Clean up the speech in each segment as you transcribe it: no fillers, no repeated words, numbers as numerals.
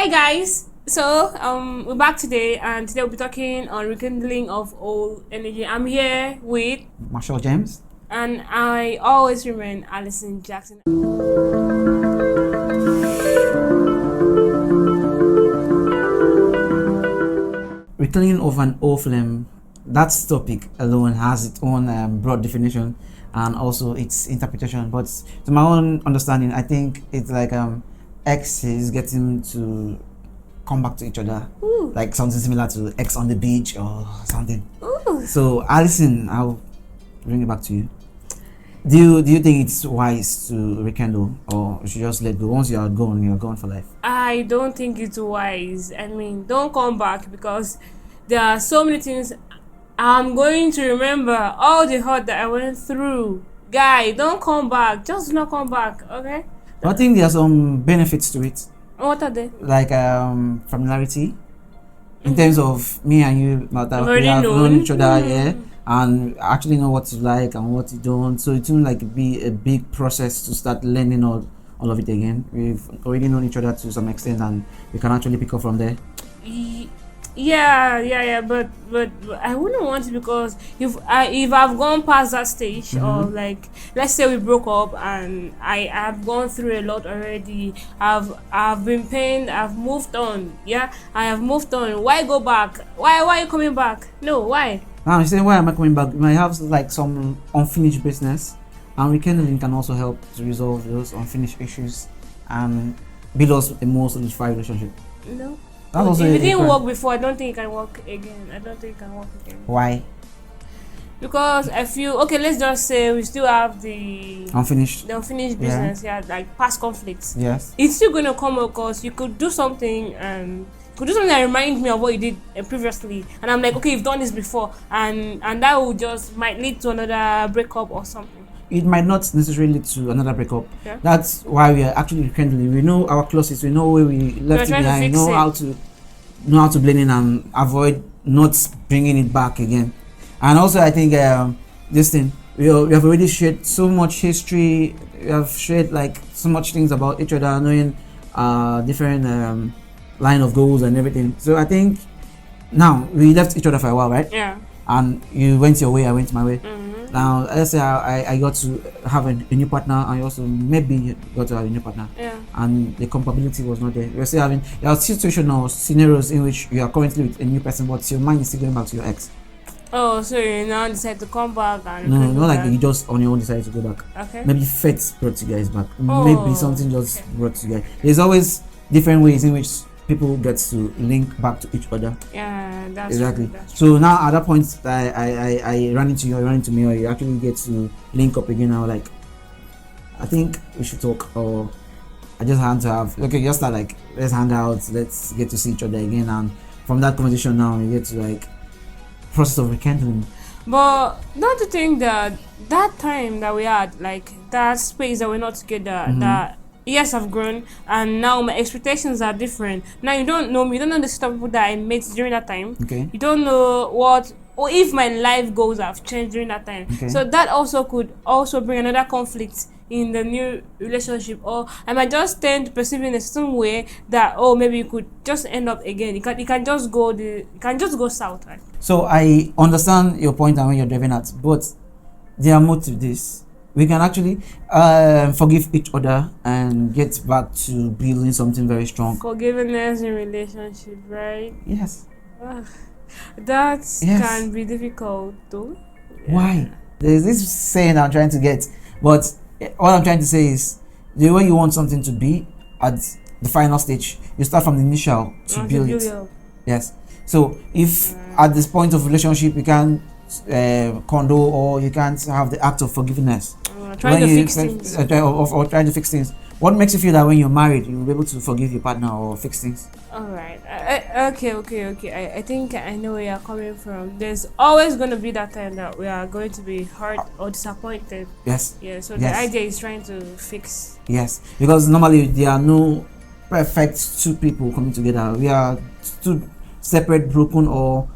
Hi guys. So we're back today, and today we'll be talking on rekindling of old energy. I'm here with, Marshall James. and I always remain Alison Jackson. Rekindling of an old flame, that topic alone has its own broad definition and also its interpretation. But to my own understanding, I think it's like exes getting to come back to each other, Ooh. like something similar to X on the beach or something. Ooh. So, Alison, I'll bring it back to you. Do you think it's wise to rekindle, or you should just let go? Once you're gone for life. I don't think it's wise. I mean, don't come back, because there are so many things I'm going to remember. All the hurt that I went through. Guy, don't come back. Just do not come back, okay? I think there are some benefits to it. What are they? Like familiarity, in terms of me and you, Martha, we have known each other, and actually know what you like and what you don't. So it won't like be a big process to start learning all of it again. We've already known each other to some extent, and we can actually pick up from there. Yeah, but I wouldn't want it, because if I've gone past that stage, or like, let's say we broke up and I have gone through a lot already. I've been pained. I've moved on. Yeah, I have moved on. Why go back? Why are you coming back? No, why? Now I'm saying, why am I coming back? We might have like some unfinished business, and rekindling can also help to resolve those unfinished issues and build us a more solidified relationship. No. That's also If it didn't work before, I don't think it can work again. Why? Because I feel, okay, let's just say we still have the Unfinished business, like past conflicts. Yes. It's still gonna come, because you could do something that reminds me of what you did previously, and I'm like, okay, you've done this before, and that will just might lead to another breakup or something. It might not necessarily lead to another breakup. Yeah. That's why we are actually rekindling. We know our closest. We know where we left it behind. Know how to blend in and avoid not bringing it back again. And also, I think this thing, we have already shared so much history. We have shared like so much things about each other, knowing different line of goals and everything. So I think now we left each other for a while, right? Yeah. And you went your way, I went my way. Mm-hmm. Now, let's say I got to have a new partner, and you also maybe got to have a new partner. Yeah. And the compatibility was not there. We're still having, there are situational scenarios in which you are currently with a new person, but your mind is still going back to your ex. Oh, so you now decide to come back and No, not like you just on your own decided to go back. Okay. Maybe fate brought you guys back. Oh, Maybe something just brought you guys. There's always different ways in which people get to link back to each other. Yeah, that's exactly. True, that's true. So now at that point, I ran into you, you ran into me, or you actually get to link up again. Now, like, I think we should talk, or I just had to have, okay, just start like, let's hang out, let's get to see each other again, and from that conversation now we get to like process of rekindling. But don't you think that time that we had, like that space that we're not together, that yes, I've grown, and now my expectations are different. Now you don't know me, you don't know the stuff people that I met during that time. Okay. You don't know what, or if my life goals have changed during that time. Okay. So that also could also bring another conflict in the new relationship, or I might just tend to perceive in a certain way that, oh, maybe you could just end up again. It can just go south, right? So I understand your point and when you're driving at, but there are more to this. We can actually forgive each other and get back to building something very strong. Forgiveness in relationship, right? Yes. That can be difficult though. Yeah. Why? There's this saying I'm trying to get, but all I'm trying to say is the way you want something to be at the final stage, you start from the initial to build it. Yes. So if at this point of relationship you can't condo, or you can't have the act of forgiveness, trying to fix things, or trying to fix things, what makes you feel that when you're married you'll be able to forgive your partner or fix things? All right. Okay. I think I know where you're coming from. There's always going to be that time that we are going to be hurt or disappointed. Yes. Yeah. So the idea is trying to fix. Yes, because normally there are no perfect two people coming together. We are two separate, broken, or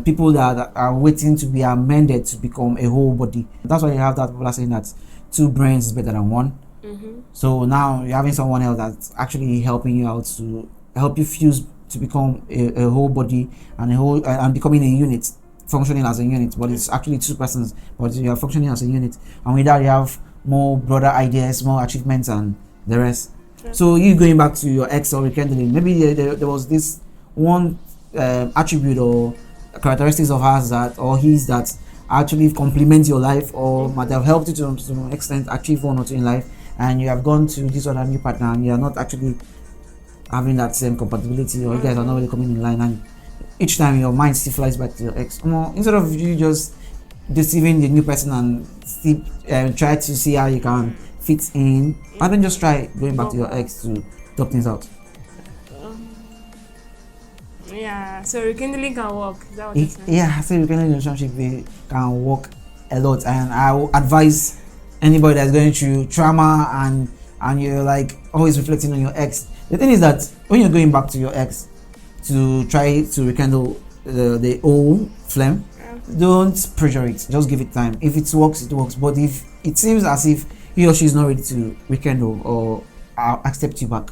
people that are waiting to be amended to become a whole body. That's why you have that people are saying that two brains is better than one. So now you're having someone else that's actually helping you out to help you fuse to become a whole body and a whole and becoming a unit, functioning as a unit. But it's actually two persons, but you are functioning as a unit, and with that you have more broader ideas, more achievements, and the rest. So you going back to your ex or rekindling, maybe there was this one attribute or characteristics of hers that or his that actually complement your life or might have helped you to some extent achieve one or two in life, and you have gone to this other new partner and you are not actually having that same compatibility, or you guys are not really coming in line, and each time your mind still flies back to your ex. Instead of you just deceiving the new person and still try to see how you can fit in, why don't just try going back to your ex to talk things out? Yeah, so rekindling can work. Is that what you're saying? Yeah, so rekindling relationship can work a lot, and I will advise anybody that's going through trauma and you're like always reflecting on your ex. The thing is that when you're going back to your ex to try to rekindle the old flame, don't pressure it. Just give it time. If it works, it works. But if it seems as if he or she is not ready to rekindle or accept you back,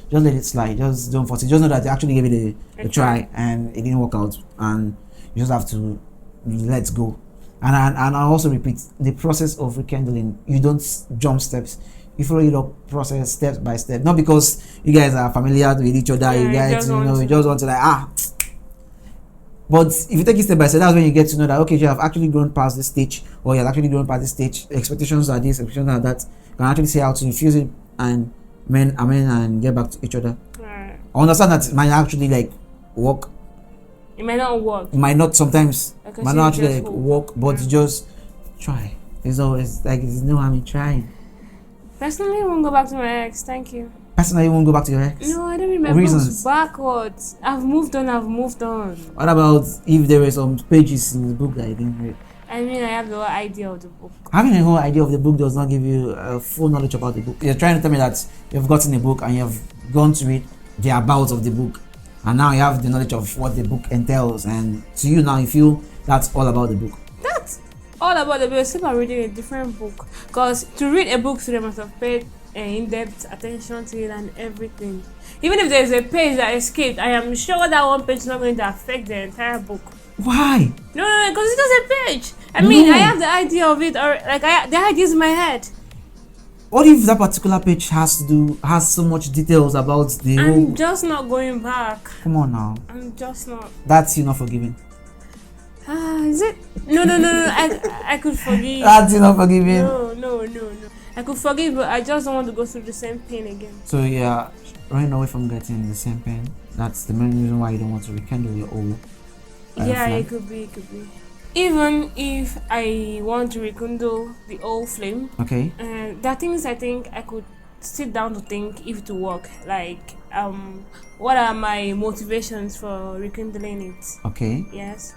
just let it slide. Just don't force it. Just know that you actually gave it a try and it didn't work out, and you just have to let go. And I also repeat, the process of rekindling, you don't jump steps. You follow your process step by step. Not because you guys are familiar with each other, you guys you just want to like but if you take it step by step, that's when you get to know that okay, you have actually grown past this stage, or you have actually grown past this stage. Expectations are this, expectations are that. You can actually see how to infuse it and and get back to each other. Right. I understand that it might actually like work. It might not work. It might not sometimes. Might not actually like work, but just try. It's always like there's no harm in trying. Personally, I won't go back to my ex. Thank you. Personally, you won't go back to your ex? No, I don't remember. Reasons? Backwards. I've moved on. What about if there were some pages in the book that you didn't read? I mean, I have the whole idea of the book. Having a whole idea of the book does not give you full knowledge about the book. You're trying to tell me that you've gotten a book and you've gone to read the about of the book, and now you have the knowledge of what the book entails, and to you now you feel that's all about the book. That's all about the book, except I'm reading a different book. Because to read a book today, I must have paid in-depth attention to it and everything. Even if there's a page that escaped, I am sure that one page is not going to affect the entire book. Why? No, because it's just a page. I mean, I have the idea of it, or like the idea is in my head. What if that particular page has so much details about the whole... I'm just not going back. Come on now. I'm just not. That's you not forgiving. Is it? No. I could forgive. That's you not forgiving. No. I could forgive, but I just don't want to go through the same pain again. So yeah, running away from getting the same pain. That's the main reason why you don't want to rekindle your old. Yeah, it could be. Even if I want to rekindle the old flame, okay, there are things I think I could sit down to think if it will work. Like, what are my motivations for rekindling it? Okay. Yes.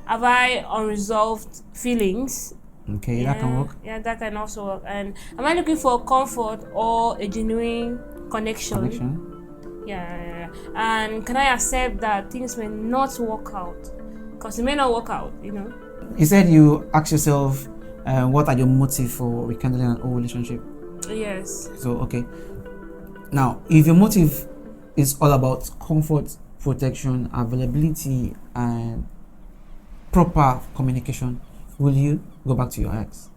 Have I unresolved feelings? Okay, that can work. Yeah, that can also work. And am I looking for comfort or a genuine connection? Yeah. And can I accept that things may not work out? Because it may not work out, You said you ask yourself, what are your motives for rekindling an old relationship? Yes. So, okay. Now, if your motive is all about comfort, protection, availability, and proper communication, will you go back to your ex?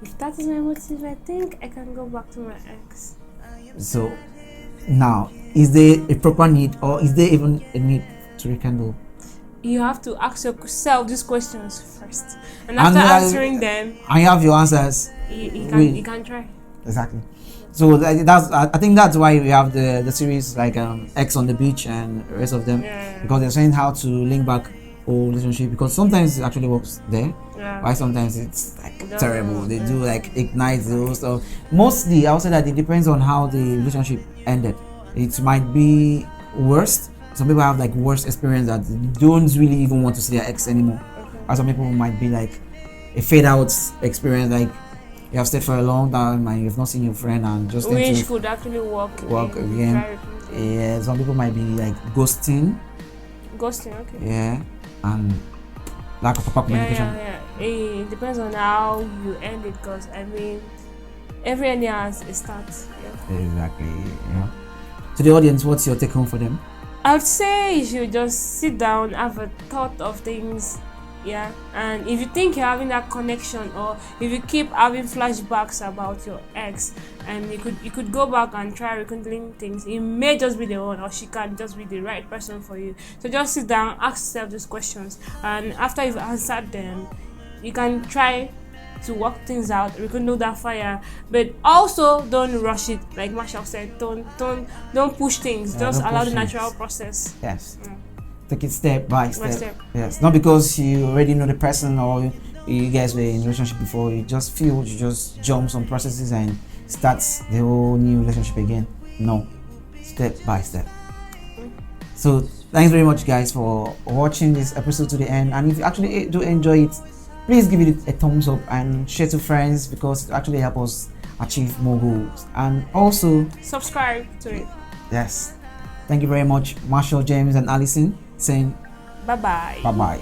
If that is my motive, I think I can go back to my ex. So, now, is there a proper need, or is there even a need to rekindle? You have to ask yourself these questions first, and after answering them, I have your answers. You can try. Exactly. So I think that's why we have the series like X on the Beach and the rest of them, because they're saying how to link back old relationship, because sometimes it actually works there. Why sometimes it's like terrible. They do like ignite those stuff. Mostly, I would say that it depends on how the relationship ended. It might be worst. Some people have like worst experience that don't really even want to see their ex anymore. Or some people might be like a fade out experience, like you have stayed for a long time and you've not seen your friend and just which could actually work again. Yeah, some people might be like ghosting. Okay. Yeah, and lack of proper communication. Yeah. It depends on how you end it, because I mean, every ending has a start. Yeah. Exactly. Yeah. To the audience, what's your take home for them? I would say you should just sit down, have a thought of things, yeah. And if you think you're having that connection, or if you keep having flashbacks about your ex, and you could go back and try rekindling things, it may just be the one, or she can just be the right person for you. So just sit down, ask yourself these questions, and after you've answered them, you can try to work things out, rekindle that fire, but also don't rush it. Like Marshall said, don't push things. Just Don't allow push the things. natural process. Yes. Yeah. Take it step by By step. step. Yes. Not because you already know the person or you guys were in a relationship before, you just feel you just jump some processes and starts the whole new relationship again. No. Step by step. So thanks very much guys for watching this episode to the end, and if you actually do enjoy it, please give it a thumbs up and share to friends, because it actually helps us achieve more goals. And also Subscribe to it. yes, thank you very much Marshall, James and Allison, saying Bye bye. bye bye.